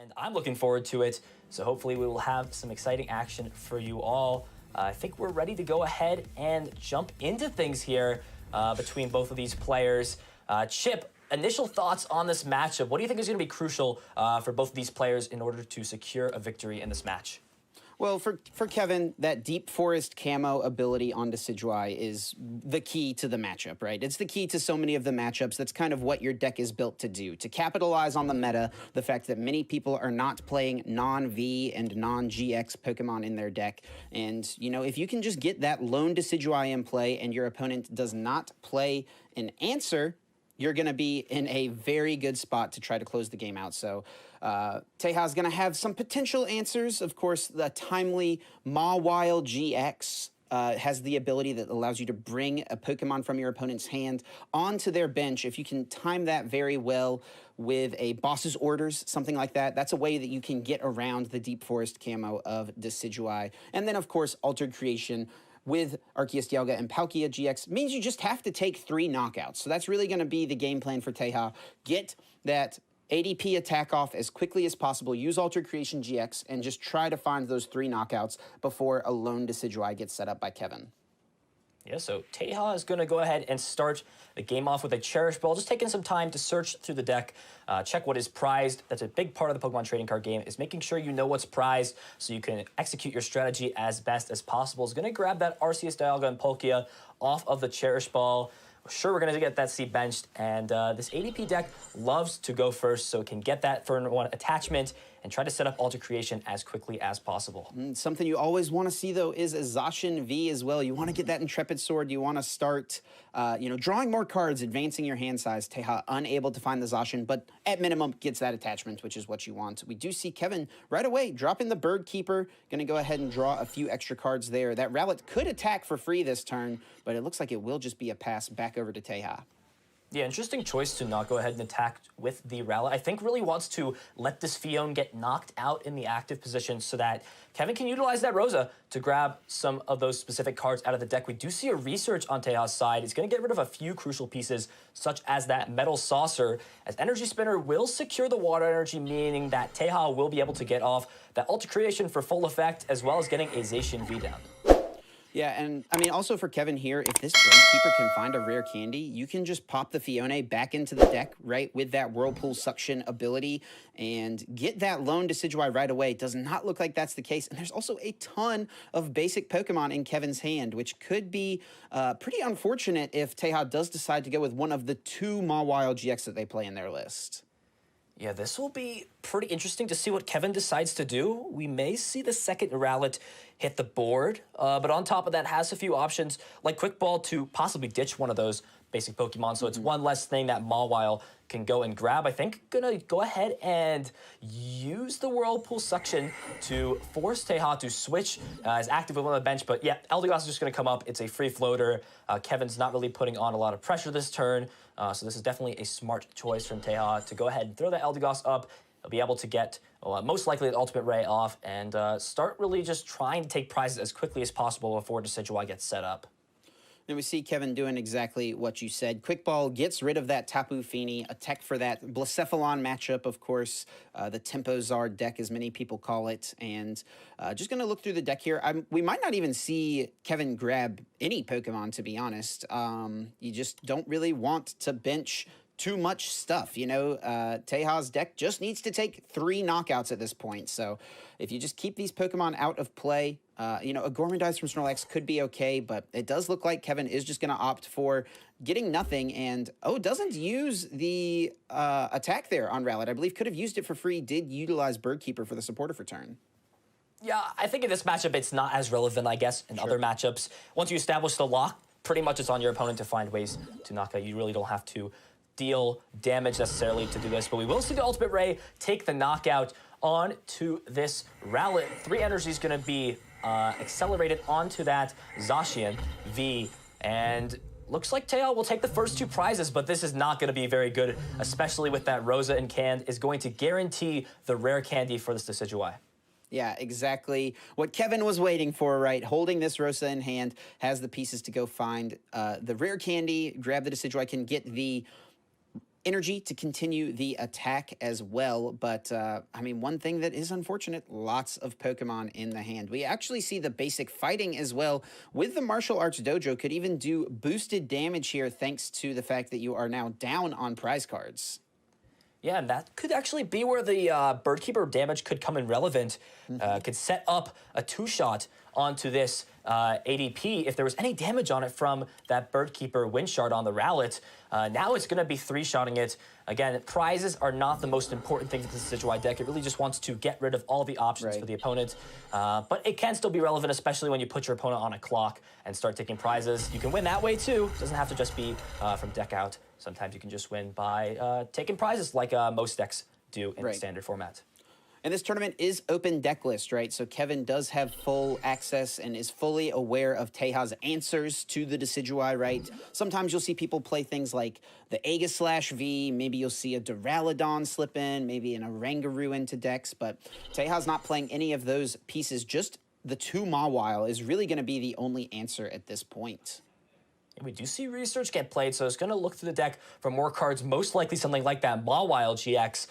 and I'm looking forward to it. So hopefully we will have some exciting action for you all. I think we're ready to go ahead and jump into things here between both of these players. Chip, initial thoughts on this matchup. What do you think is going to be crucial for both of these players in order to secure a victory in this match? Well, for Kevin, that Deep Forest camo ability on Decidueye is the key to the matchup, right? It's the key to so many of the matchups. That's kind of what your deck is built to do, to capitalize on the meta, the fact that many people are not playing non-V and non-GX Pokemon in their deck. And, you know, if you can just get that lone Decidueye in play and your opponent does not play an answer, you're going to be in a very good spot to try to close the game out. So Teja is going to have some potential answers. Of course, the timely Mawile GX has the ability that allows you to bring a Pokemon from your opponent's hand onto their bench. If you can time that very well with a boss's orders, something like that, that's a way that you can get around the Deep Forest camo of Decidueye. And then, of course, Altered Creation with Arceus Dialga and Palkia GX means you just have to take 3 knockouts. So that's really going to be the game plan for Teja. Get that ADP attack off as quickly as possible, use Altered Creation GX, and just try to find those 3 knockouts before a lone Decidueye gets set up by Kevin. Yeah, so Teja is going to go ahead and start the game off with a Cherish Ball, just taking some time to search through the deck, check what is prized. That's a big part of the Pokemon trading card game, is making sure you know what's prized so you can execute your strategy as best as possible. Is going to grab that Arceus Dialga and Palkia off of the Cherish Ball. Sure, we're going to get that seat benched, and this ADP deck loves to go first, so it can get that Fern 1 attachment and try to set up Alter Creation as quickly as possible. Something you always want to see, though, is a Zacian V as well. You want to get that Intrepid Sword. You want to start, drawing more cards, advancing your hand size. Teja unable to find the Zacian, but at minimum gets that attachment, which is what you want. We do see Kevin right away dropping the Bird Keeper. Going to go ahead and draw a few extra cards there. That Rowlet could attack for free this turn, but it looks like it will just be a pass back over to Teja. Yeah, interesting choice to not go ahead and attack with the Rowlet. I think really wants to let this Fion get knocked out in the active position so that Kevin can utilize that Rosa to grab some of those specific cards out of the deck. We do see a research on Teja's side. He's going to get rid of a few crucial pieces, such as that Metal Saucer, as Energy Spinner will secure the Water Energy, meaning that Teja will be able to get off that Ultra Creation for full effect, as well as getting a Zacian V down. Yeah, and I mean, also for Kevin here, if this Bird Keeper can find a rare candy, you can just pop the Fione back into the deck, right, with that Whirlpool Suction ability and get that lone Decidueye right away. It does not look like that's the case. And there's also a ton of basic Pokemon in Kevin's hand, which could be pretty unfortunate if Teja does decide to go with one of the 2 Mawile GX that they play in their list. Yeah, this will be pretty interesting to see what Kevin decides to do. We may see the second Rowlet hit the board, but on top of that has a few options like Quick Ball to possibly ditch one of those basic Pokemon, so it's one less thing that Mawile can go and grab. I think gonna go ahead and use the Whirlpool Suction to force Teja to switch as active on the bench, but yeah, Eldegoss is just gonna come up. It's a free floater. Kevin's not really putting on a lot of pressure this turn, so this is definitely a smart choice from Teja to go ahead and throw that Eldegoss up. He'll be able to get, most likely, the Ultimate Ray off and start really just trying to take prizes as quickly as possible before Decidueye gets set up. And we see Kevin doing exactly what you said. Quick Ball gets rid of that Tapu Fini, a tech for that Blacephalon matchup, of course, the Tempo Zard deck, as many people call it. And just going to look through the deck here. We might not even see Kevin grab any Pokemon, to be honest. You just don't really want to bench too much stuff, you know. Teja's deck just needs to take 3 knockouts at this point. So if you just keep these Pokemon out of play, a Gourmandize from Snorlax could be okay, but it does look like Kevin is just going to opt for getting nothing and, doesn't use the attack there on Rowlet. I believe could have used it for free, did utilize Bird Keeper for the supporter for turn. Yeah, I think in this matchup, it's not as relevant, I guess, in other matchups. Once you establish the lock, pretty much it's on your opponent to find ways to knock out. You really don't have to deal damage necessarily to do this, but we will see the Ultimate Ray take the knockout onto this Rowlet. 3 energy is going to be accelerated onto that Zacian V, and looks like Teja will take the first 2 prizes, but this is not going to be very good, especially with that Rosa in hand, is going to guarantee the rare candy for this Decidueye. Yeah, exactly what Kevin was waiting for, right? Holding this Rosa in hand, has the pieces to go find the rare candy, grab the Decidueye, can get the energy to continue the attack as well. But I mean, one thing that is unfortunate, lots of Pokemon in the hand. We actually see the basic fighting as well with the martial arts dojo could even do boosted damage here thanks to the fact that you are now down on prize cards. Yeah, and that could actually be where the Birdkeeper damage could come in relevant. Could set up a two-shot onto this ADP if there was any damage on it from that Birdkeeper Wind Shard on the Rowlet. Now it's going to be three-shotting it. Again, prizes are not the most important thing to the Decidueye deck. It really just wants to get rid of all the options for the opponent. But it can still be relevant, especially when you put your opponent on a clock and start taking prizes. You can win that way too. It doesn't have to just be from deck out. Sometimes you can just win by taking prizes like most decks do in the standard format. And this tournament is open deck list, right? So Kevin does have full access and is fully aware of Teja's answers to the Decidueye, right? Sometimes you'll see people play things like the Aegislash-V, maybe you'll see a Duraludon slip in, maybe an Oranguru into decks, but Teja's not playing any of those pieces. Just the 2 Mawile is really going to be the only answer at this point. And we do see research get played, so it's going to look through the deck for more cards, most likely something like that Mawile GX.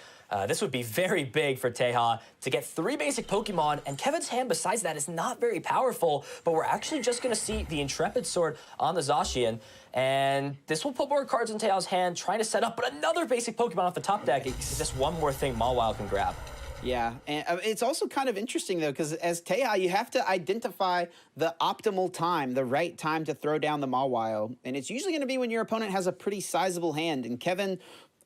This would be very big for Teja to get 3 basic Pokemon, and Kevin's hand besides that is not very powerful, but we're actually just going to see the Intrepid Sword on the Zacian, and this will put more cards in Teja's hand, trying to set up but another basic Pokemon off the top deck. It's just one more thing Mawile can grab. Yeah, and it's also kind of interesting, though, because as Teja, you have to identify the optimal time, the right time to throw down the Mawile, and it's usually going to be when your opponent has a pretty sizable hand, and Kevin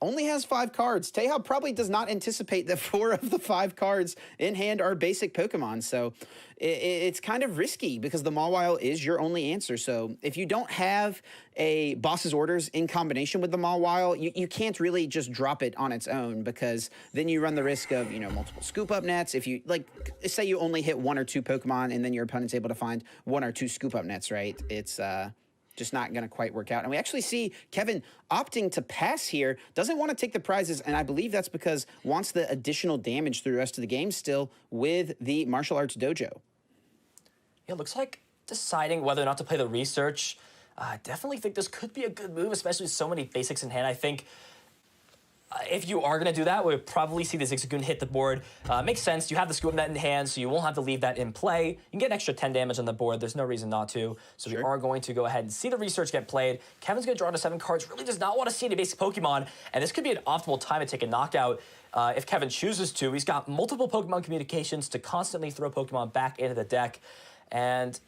only has 5 cards. Teja probably does not anticipate that 4 of the 5 cards in hand are basic Pokemon, so it's kind of risky because the Mawile is your only answer. So if you don't have a Boss's Orders in combination with the Mawile, you can't really just drop it on its own because then you run the risk of, multiple scoop-up nets. If you, say you only hit 1 or 2 Pokemon and then your opponent's able to find 1 or 2 scoop-up nets, right? It's just not going to quite work out. And we actually see Kevin opting to pass here, doesn't want to take the prizes, and I believe that's because wants the additional damage through the rest of the game still with the martial arts dojo. Yeah, it looks like deciding whether or not to play the research. I definitely think this could be a good move, especially with so many basics in hand. I think if you are going to do that, we'll probably see the Zigzagoon hit the board. Makes sense. You have the Scoop Net in hand, so you won't have to leave that in play. You can get an extra 10 damage on the board. There's no reason not to. So we are going to go ahead and see the research get played. Kevin's going to draw to 7 cards. Really does not want to see any basic Pokemon. And this could be an optimal time to take a knockout if Kevin chooses to. He's got multiple Pokemon communications to constantly throw Pokemon back into the deck. And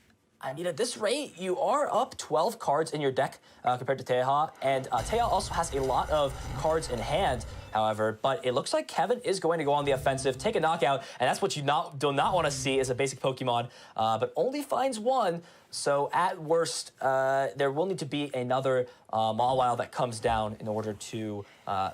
I mean, at this rate, you are up 12 cards in your deck compared to Teja, and Teja also has a lot of cards in hand, however, but it looks like Kevin is going to go on the offensive, take a knockout, and that's what you do not want to see is a basic Pokemon, but only finds 1, so at worst, there will need to be another Mawile that comes down in order to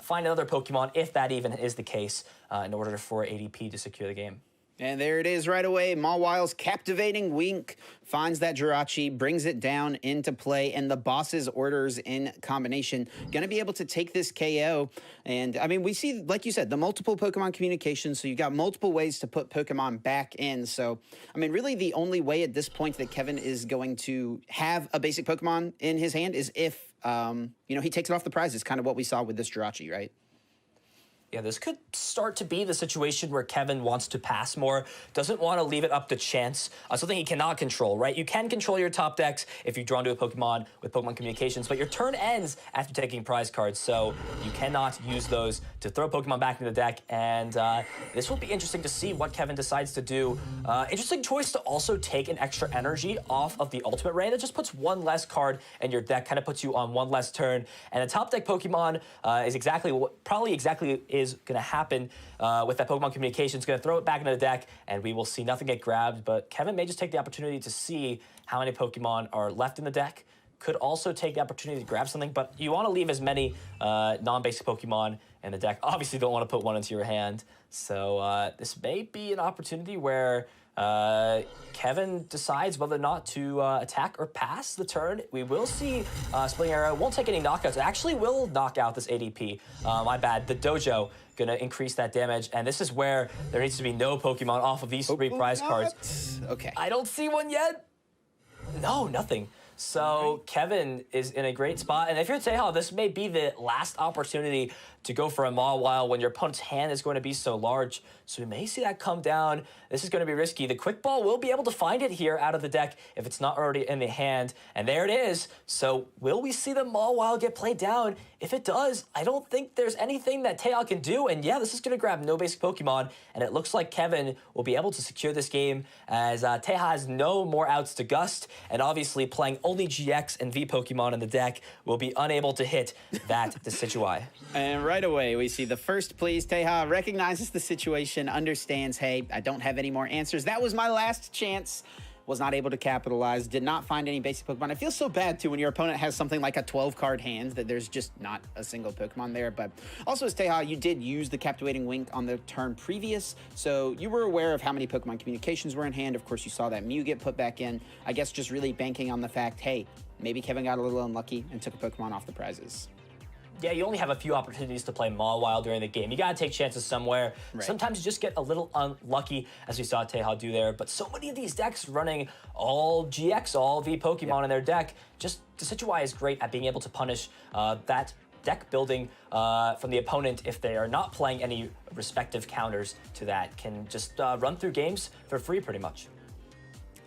find another Pokemon, if that even is the case, in order for ADP to secure the game. And there it is right away. Mawile's captivating wink finds that Jirachi, brings it down into play, and the Boss's Orders in combination going to be able to take this KO. And, I mean, we see, like you said, the multiple Pokemon communications, so you've got multiple ways to put Pokemon back in. So, I mean, really the only way at this point that Kevin is going to have a basic Pokemon in his hand is if, he takes it off the prizes, kind of what we saw with this Jirachi, right? Yeah, this could start to be the situation where Kevin wants to pass more, doesn't want to leave it up to chance, something he cannot control, right? You can control your top decks if you draw into a Pokemon with Pokemon communications, but your turn ends after taking prize cards, so you cannot use those to throw Pokemon back into the deck, and this will be interesting to see what Kevin decides to do. Interesting choice to also take an extra energy off of the Ultimate Ray. That just puts 1 less card in your deck, kind of puts you on 1 less turn, and the top deck Pokemon is probably exactly is going to happen with that Pokemon communication. It's going to throw it back into the deck, and we will see nothing get grabbed, but Kevin may just take the opportunity to see how many Pokemon are left in the deck. Could also take the opportunity to grab something, but you want to leave as many non-basic Pokemon in the deck. Obviously, don't want to put 1 into your hand, so this may be an opportunity where Kevin decides whether or not to attack or pass the turn. We will see Splitting Arrow won't take any knockouts. It actually will knock out this ADP. My bad. The Dojo gonna increase that damage, and this is where there needs to be no Pokemon off of these 3 prize cards. Okay. I don't see one yet. No, nothing. So Kevin is in a great spot. And if you're Teja, this may be the last opportunity to go for a Mawile when your opponent's hand is going to be so large. So we may see that come down. This is going to be risky. The quick ball will be able to find it here out of the deck if it's not already in the hand. And there it is. So will we see the Mawile get played down? If it does, I don't think there's anything that Teja can do. And yeah, this is going to grab no basic Pokemon. And it looks like Kevin will be able to secure this game as Teja has no more outs to Gust. And obviously playing only GX and V Pokemon in the deck will be unable to hit that Decidueye. And right away, we see the first please. Teja recognizes the situation, understands, hey, I don't have any more answers. That was my last chance. Was not able to capitalize, did not find any basic Pokemon. It feels so bad, too, when your opponent has something like a 12-card hand that there's just not a single Pokemon there. But also, as Teja, you did use the Captivating Wink on the turn previous, so you were aware of how many Pokemon communications were in hand. Of course, you saw that Mew get put back in. I guess just really banking on the fact, hey, maybe Kevin got a little unlucky and took a Pokemon off the prizes. Yeah, you only have a few opportunities to play Mawile during the game. You gotta take chances somewhere. Right. Sometimes you just get a little unlucky, as we saw Teja do there. But so many of these decks running all GX, all V Pokemon in their deck, just Decidueye is great at being able to punish that deck building from the opponent if they are not playing any respective counters to that. Can just run through games for free, pretty much.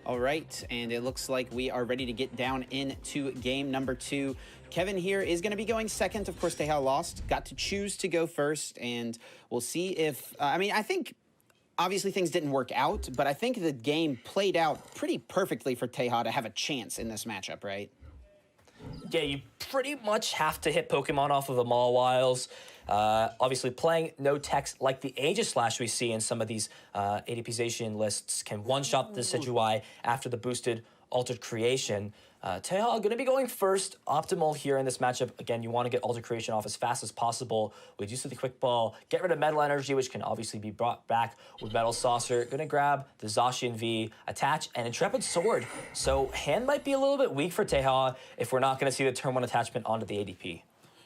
All right, and it looks like we are ready to get down into game number 2. Kevin here is going to be going second. Of course, Teja lost, got to choose to go first, and we'll see if, I think obviously things didn't work out, but I think the game played out pretty perfectly for Teja to have a chance in this matchup, right? Yeah, you pretty much have to hit Pokemon off of the Mawiles. Obviously, playing no text like the Aegislash we see in some of these ADPization lists can one-shot the Decidueye after the boosted Altered Creation. Teja going to be going first. Optimal here in this matchup. Again, you want to get Altered Creation off as fast as possible with use of the Quick Ball. Get rid of Metal Energy, which can obviously be brought back with Metal Saucer. Going to grab the Zacian V, attach, and Intrepid Sword. So hand might be a little bit weak for Teja if we're not going to see the turn 1 attachment onto the ADP.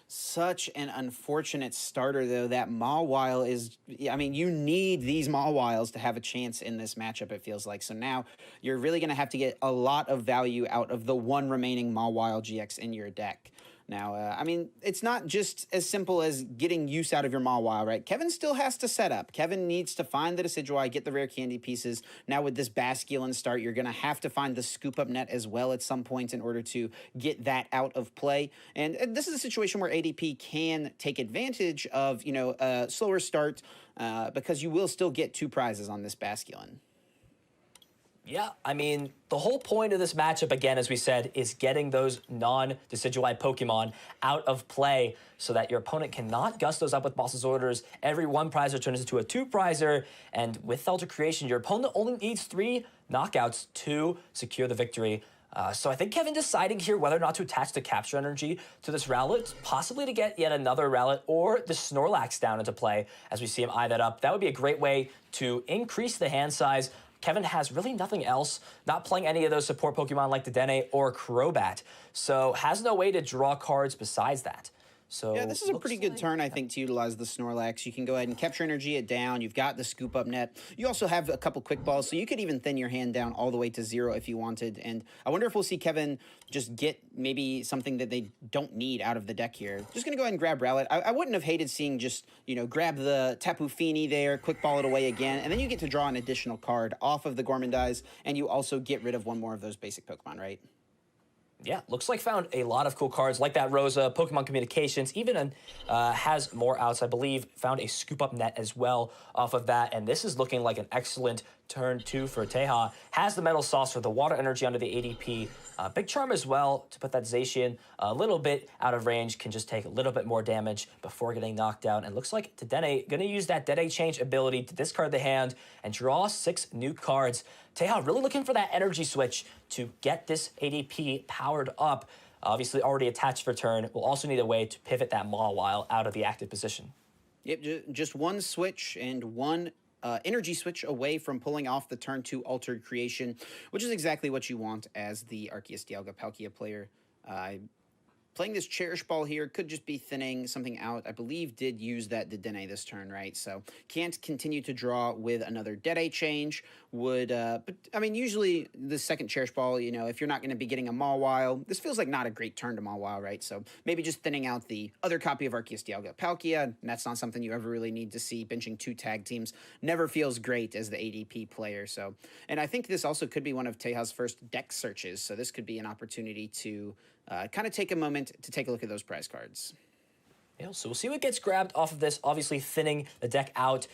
Such an unfortunate starter, though. That Mawile is, you need these Mawiles to have a chance in this matchup, it feels like. So now you're really going to have to get a lot of value out of the one remaining Mawile GX in your deck. Now, it's not just as simple as getting use out of your Mawile, right? Kevin still has to set up. Kevin needs to find the Decidueye, get the rare candy pieces. Now with this Basculin start, you're going to have to find the Scoop Up Net as well at some point in order to get that out of play. And this is a situation where ADP can take advantage of, a slower start because you will still get 2 prizes on this Basculin. Yeah, the whole point of this matchup, again, as we said, is getting those non-Decidueye Pokemon out of play so that your opponent cannot gust those up with Boss's Orders. Every 1 prizer turns into a 2 prizer, and with Altered Creation, your opponent only needs 3 knockouts to secure the victory. So I think Kevin deciding here whether or not to attach the Capture Energy to this Rowlet, possibly to get yet another Rowlet or the Snorlax down into play as we see him eye that up. That would be a great way to increase the hand size. Kevin has really nothing else, not playing any of those support Pokemon like Dedenne or Crobat, so has no way to draw cards besides that. So yeah, this is a pretty good turn, I think, to utilize the Snorlax. You can go ahead and Capture Energy it down. You've got the Scoop Up Net. You also have a couple Quick Balls, so you could even thin your hand down all the way to 0 if you wanted. And I wonder if we'll see Kevin just get maybe something that they don't need out of the deck here. Just going to go ahead and grab Rowlet. I wouldn't have hated seeing just, grab the Tapu Fini there, Quick Ball it away again, and then you get to draw an additional card off of the Gourmandize, and you also get rid of 1 more of those basic Pokemon, right? Yeah, looks like found a lot of cool cards like that Rosa, Pokemon Communications, even has more outs, I believe. Found a Scoop Up Net as well off of that, and this is looking like an excellent turn 2 for Teja. Has the Metal Saucer, the Water Energy under the ADP. Big Charm as well to put that Zacian a little bit out of range, can just take a little bit more damage before getting knocked out. And looks like Dedenne going to use that Dedenne Change ability to discard the hand and draw 6 new cards. Teja really looking for that energy switch to get this ADP powered up. Obviously already attached for turn. We'll also need a way to pivot that Mawile out of the active position. Yep, just 1 switch and 1 energy switch away from pulling off the turn 2 Altered Creation, which is exactly what you want as the Arceus Dialga Palkia player. playing this Cherish Ball here could just be thinning something out. I believe did use that Dedenne this turn, right? So can't continue to draw with another Dede change. But I mean, usually the second Cherish Ball, you know, if you're not going to be getting a Mawile, this feels like not a great turn to Mawile, right? So maybe just thinning out the other copy of Arceus Dialga Palkia, and that's not something you ever really need to see. Benching 2 tag teams never feels great as the ADP player. So, and I think this also could be one of Teja's first deck searches. So this could be an opportunity to kind of take a moment to take a look at those prize cards. Yeah, so we'll see what gets grabbed off of this. Obviously, thinning the deck out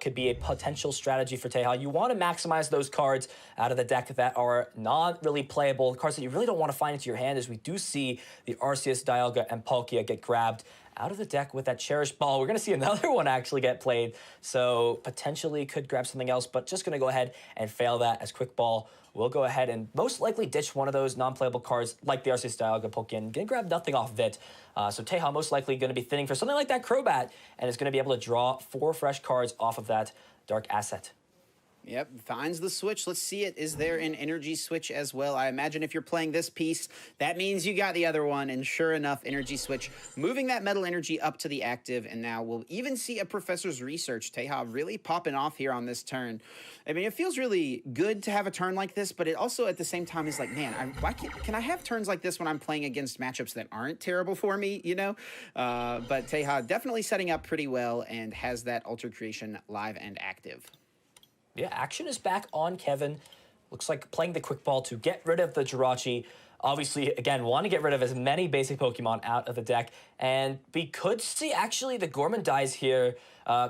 could be a potential strategy for Teja. You want to maximize those cards out of the deck that are not really playable, cards that you really don't want to find into your hand, as we do see the Arceus, Dialga, and Palkia get grabbed out of the deck with that Cherish Ball. We're going to see another one actually get played, so potentially could grab something else, but just going to go ahead and fail that, as Quick Ball will go ahead and most likely ditch one of those non-playable cards like the Arceus, Dialga, Palkia, and gonna grab nothing off of it. So Teja most likely going to be thinning for something like that Crobat, and is going to be able to draw 4 fresh cards off of that Dark Asset. Yep, finds the switch. Let's see it. Is there an energy switch as well? I imagine if you're playing this piece, that means you got the other one. And sure enough, energy switch, moving that metal energy up to the active. And now we'll even see a Professor's Research. Teja really popping off here on this turn. I mean, it feels really good to have a turn like this, but it also at the same time is like, man, can I have turns like this when I'm playing against matchups that aren't terrible for me, you know? But Teja definitely setting up pretty well and has that Alter Creation live and active. Yeah, action is back on Kevin. Looks like playing the Quick Ball to get rid of the Jirachi. Obviously, again, want to get rid of as many basic Pokemon out of the deck. And we could see, actually, the Gormandize here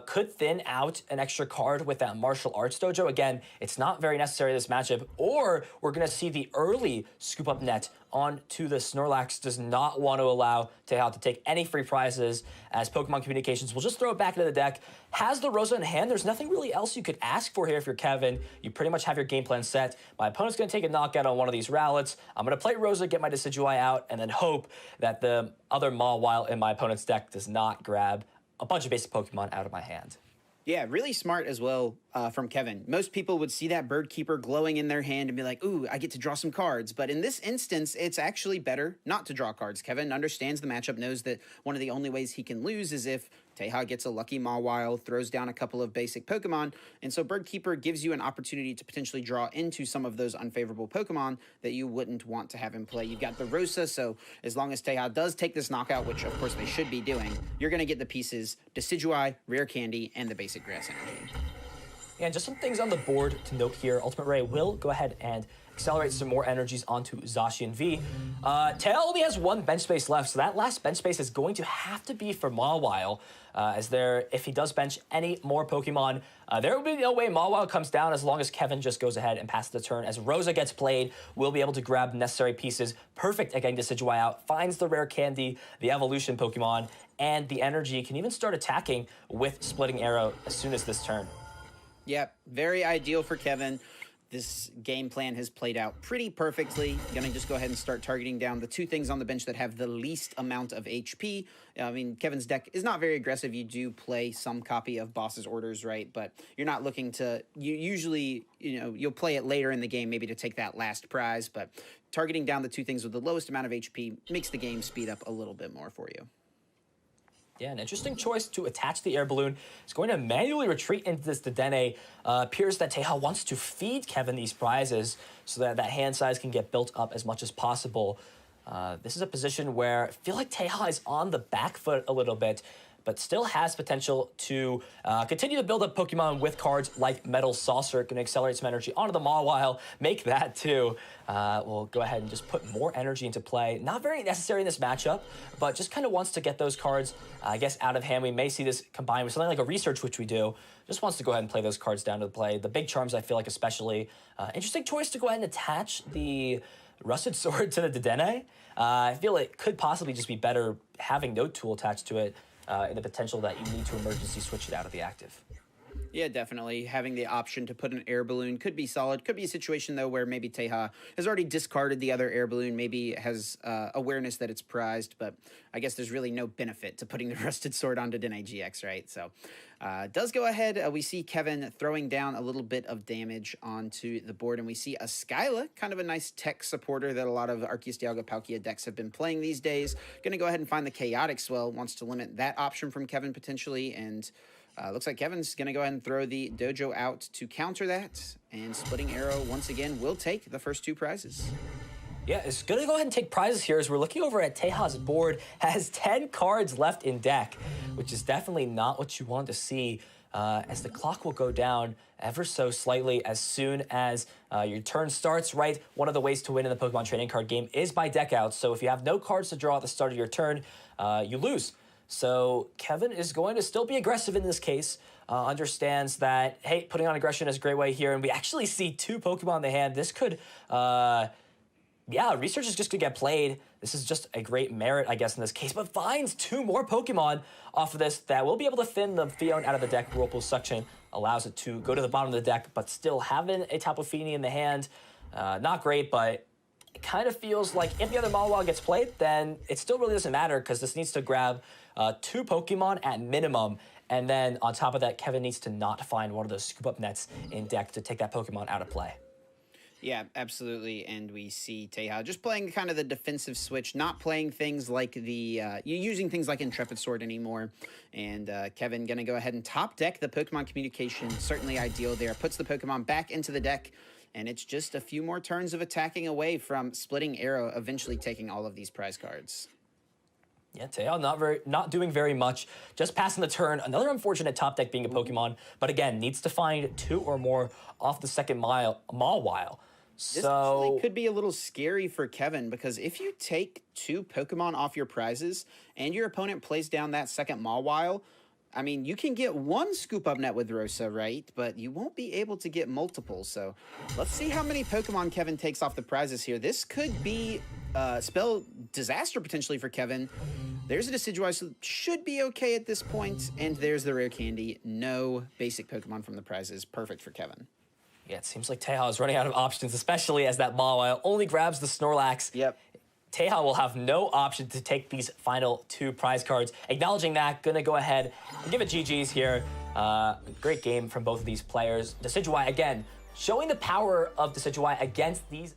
could thin out an extra card with that Martial Arts Dojo. Again, it's not very necessary this matchup. Or we're going to see the early Scoop Up Net onto the Snorlax. Does not want to allow Teja to take any free prizes, as Pokemon Communications will just throw it back into the deck. Has the Rosa in hand. There's nothing really else you could ask for here if you're Kevin. You pretty much have your game plan set. My opponent's going to take a knockout on one of these Rowlets. I'm going to play Rosa, get my Decidueye out, and then hope that the other Mawile in my opponent's deck does not grab a bunch of basic Pokemon out of my hand. Yeah, really smart as well from Kevin. Most people would see that Bird Keeper glowing in their hand and be like, ooh, I get to draw some cards. But in this instance, it's actually better not to draw cards. Kevin understands the matchup, knows that one of the only ways he can lose is if Teja gets a lucky Mawile, throws down a couple of basic Pokemon, and so Bird Keeper gives you an opportunity to potentially draw into some of those unfavorable Pokemon that you wouldn't want to have in play. You've got the Rosa, so as long as Teja does take this knockout, which of course they should be doing, you're going to get the pieces Decidueye, Rare Candy, and the basic Grass Energy. And just some things on the board to note here. Ultimate Ray will go ahead and accelerate some more energies onto Zacian V. Teja only has 1 bench space left, so that last bench space is going to have to be for Mawile. If he does bench any more Pokemon, there will be no way Mawile comes down as long as Kevin just goes ahead and passes the turn. As Rosa gets played, we'll be able to grab necessary pieces. Perfect at getting Decidueye out, finds the Rare Candy, the Evolution Pokemon, and the energy can even start attacking with Splitting Arrow as soon as this turn. Yep, very ideal for Kevin. This game plan has played out pretty perfectly. Gonna just go ahead and start targeting down the 2 things on the bench that have the least amount of HP. I mean, Kevin's deck is not very aggressive. You do play some copy of Boss's Orders, right? But you're not looking to, you usually, you'll play it later in the game, maybe to take that last prize. But targeting down the 2 things with the lowest amount of HP makes the game speed up a little bit more for you. Yeah, an interesting choice to attach the air balloon. It's going to manually retreat into this Dedenne. Appears that Teja wants to feed Kevin these prizes so that that hand size can get built up as much as possible. This is a position where I feel like Teja is on the back foot a little bit, but still has potential to continue to build up Pokemon with cards like Metal Saucer. Going to accelerate some energy onto the Mawile, make that too. We'll go ahead and just put more energy into play. Not very necessary in this matchup, but just kind of wants to get those cards, I guess, out of hand. We may see this combined with something like a Research, which we do. Just wants to go ahead and play those cards down to the play. The Big Charms, I feel like, especially. Interesting choice to go ahead and attach the Rusted Sword to the Dedenne. I feel it could possibly just be better having no tool attached to it. And the potential that you need to emergency switch it out of the active. Yeah, definitely. Having the option to put an air balloon could be solid. Could be a situation, though, where maybe Teja has already discarded the other air balloon, maybe has awareness that it's prized, but I guess there's really no benefit to putting the Rusted Sword onto Dedenne GX, right? So Does go ahead. We see Kevin throwing down a little bit of damage onto the board, and we see a Skyla, kind of a nice tech supporter that a lot of Arceus Dialga Palkia decks have been playing these days. Going to go ahead and find the Chaotic Swell, wants to limit that option from Kevin potentially, and looks like Kevin's going to go ahead and throw the Dojo out to counter that, and Splitting Arrow once again will take the first 2 prizes. Yeah, it's going to go ahead and take prizes here as we're looking over at Teja's board. Has 10 cards left in deck, which is definitely not what you want to see, as the clock will go down ever so slightly as soon as your turn starts, right? One of the ways to win in the Pokemon trading card game is by deck out. So if you have no cards to draw at the start of your turn, you lose. So Kevin is going to still be aggressive in this case. Understands that, hey, putting on aggression is a great way here. And we actually see 2 Pokemon in the hand. This could... yeah, research is just going to get played. This is just a great merit, I guess, in this case, but finds 2 more Pokemon off of this that will be able to thin the Fion out of the deck. Whirlpool Suction allows it to go to the bottom of the deck, but still having a Tapu Fini in the hand, not great, but it kind of feels like if the other Mawile gets played, then it still really doesn't matter because this needs to grab 2 Pokemon at minimum. And then on top of that, Kevin needs to not find one of those scoop-up nets in deck to take that Pokemon out of play. Yeah, absolutely. And we see Teja just playing kind of the defensive switch, not playing things like the, using things like Intrepid Sword anymore. And Kevin going to go ahead and top deck the Pokemon Communication. Certainly ideal there. Puts the Pokemon back into the deck. And it's just a few more turns of attacking away from Splitting Arrow, eventually taking all of these prize cards. Yeah, Teja not doing very much, just passing the turn. Another unfortunate top deck being a Pokemon, but again, needs to find 2 or more off the second Mawile. This actually could be a little scary for Kevin, because if you take 2 Pokemon off your prizes and your opponent plays down that second Mawile, I mean, you can get 1 scoop up net with Rosa, right? But you won't be able to get multiple. So let's see how many Pokemon Kevin takes off the prizes here. This could be spell disaster potentially for Kevin. There's a Decidueye, so should be okay at this point. And there's the rare candy. No basic Pokemon from the prizes. Perfect for Kevin. Yeah, it seems like Teja is running out of options, especially as that Mawile only grabs the Snorlax. Yep. Teja will have no option to take these final 2 prize cards. Acknowledging that, gonna go ahead and give it GG's here. Great game from both of these players. Decidueye, again, showing the power of Decidueye against these